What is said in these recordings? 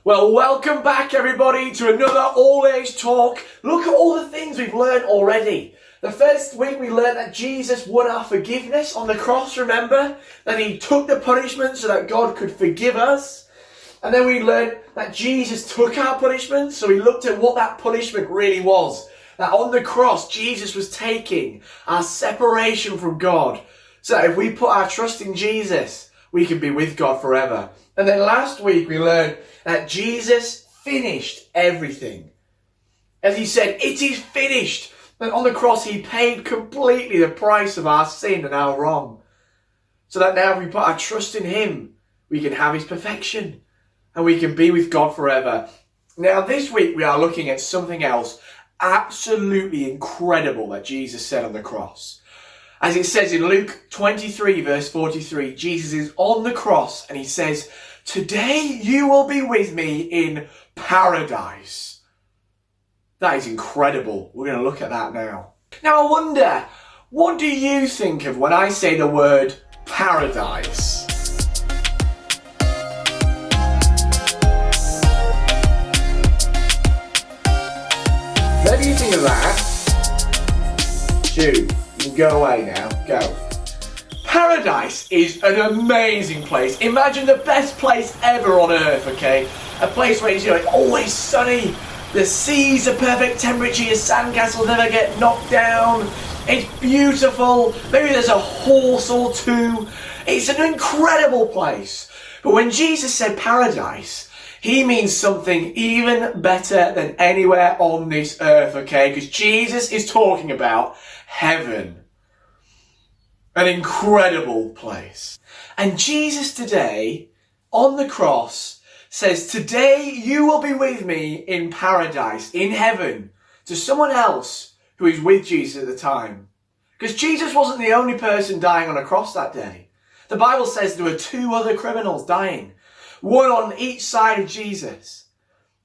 Well, welcome back everybody to another all-age talk. Look at all the things we've learned already. The first week we learned that Jesus won our forgiveness on the cross, remember? That he took the punishment so that God could forgive us. And then we learned that Jesus took our punishment, so we looked at what that punishment really was. That on the cross, Jesus was taking our separation from God. So if we put our trust in Jesus, we can be with God forever. And then last week we learned that Jesus finished everything. As he said, it is finished. That on the cross he paid completely the price of our sin and our wrong. So that now if we put our trust in him, we can have his perfection. And we can be with God forever. Now this week we are looking at something else absolutely incredible that Jesus said on the cross. As it says in Luke 23 verse 43, Jesus is on the cross and he says, "Today you will be with me in paradise." That is incredible. We're going to look at that now. Now I wonder, what do you think of when I say the word paradise? Whatever you think of that, shoot, you can go away now, go. Paradise is an amazing place. Imagine the best place ever on earth, okay? A place where it's always sunny, the seas are perfect temperature, your sandcastles never get knocked down, it's beautiful, maybe there's a horse or two. It's an incredible place. But when Jesus said paradise, he means something even better than anywhere on this earth, okay? Because Jesus is talking about heaven. An incredible place. And Jesus today, on the cross, says, "Today you will be with me in paradise, in heaven," to someone else who is with Jesus at the time. Because Jesus wasn't the only person dying on a cross that day. The Bible says there were two other criminals dying, one on each side of Jesus.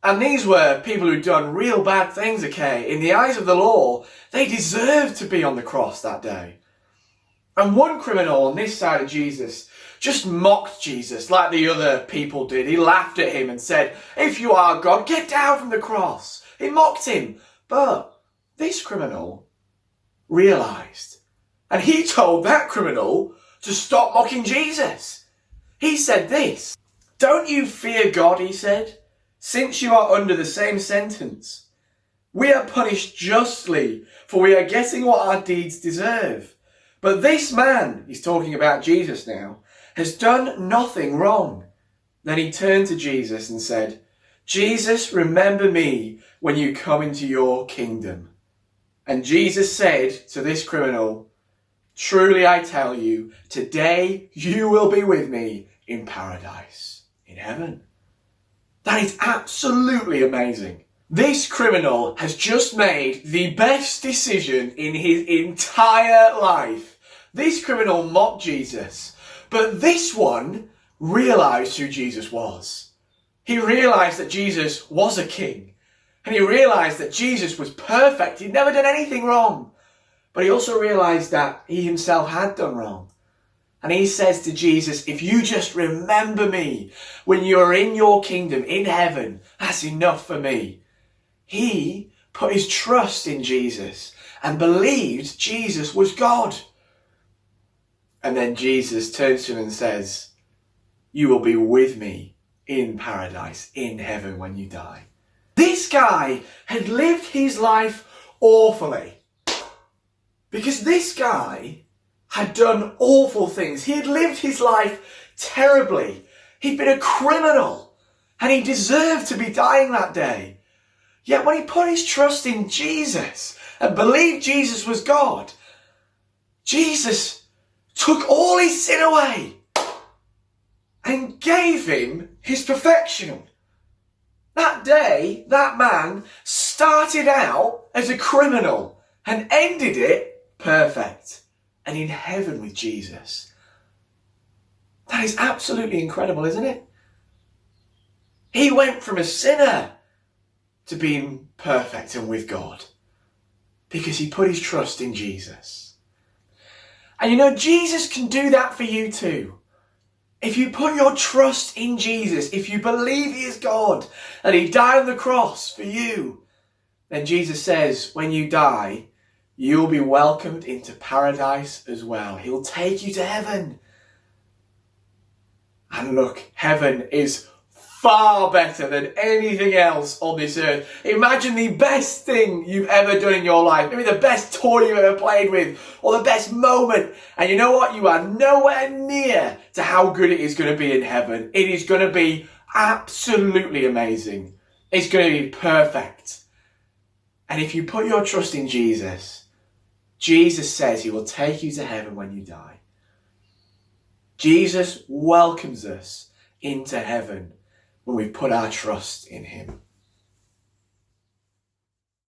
And these were people who'd done real bad things, okay? In the eyes of the law, they deserved to be on the cross that day. And one criminal on this side of Jesus just mocked Jesus like the other people did. He laughed at him and said, "If you are God, get down from the cross." He mocked him. But this criminal realized, and he told that criminal to stop mocking Jesus. He said this, "Don't you fear God," he said, "since you are under the same sentence. We are punished justly, for we are getting what our deeds deserve. But this man," he's talking about Jesus now, "has done nothing wrong." Then he turned to Jesus and said, "Jesus, remember me when you come into your kingdom." And Jesus said to this criminal, "Truly I tell you, today you will be with me in paradise, in heaven." That is absolutely amazing. This criminal has just made the best decision in his entire life. This criminal mocked Jesus, but this one realized who Jesus was. He realized that Jesus was a king, and he realized that Jesus was perfect. He'd never done anything wrong, but he also realized that he himself had done wrong. And he says to Jesus, "If you just remember me when you're in your kingdom, in heaven, that's enough for me." He put his trust in Jesus and believed Jesus was God. And then Jesus turns to him and says, "You will be with me in paradise, in heaven when you die." This guy had lived his life awfully. Because this guy had done awful things. He had lived his life terribly. He'd been a criminal. And he deserved to be dying that day. Yet when he put his trust in Jesus and believed Jesus was God, Jesus took all his sin away and gave him his perfection. That day, that man started out as a criminal and ended it perfect and in heaven with Jesus. That is absolutely incredible, isn't it? He went from a sinner to being perfect and with God because he put his trust in Jesus. And Jesus can do that for you too. If you put your trust in Jesus, if you believe he is God and he died on the cross for you, then Jesus says when you die, you'll be welcomed into paradise as well. He'll take you to heaven. And look, heaven is far better than anything else on this earth. Imagine the best thing you've ever done in your life. Maybe the best toy you've ever played with, or the best moment. And you know what? You are nowhere near to how good it is going to be in heaven. It is going to be absolutely amazing. It's going to be perfect. And if you put your trust in Jesus, Jesus says he will take you to heaven when you die. Jesus welcomes us into heaven when we put our trust in him.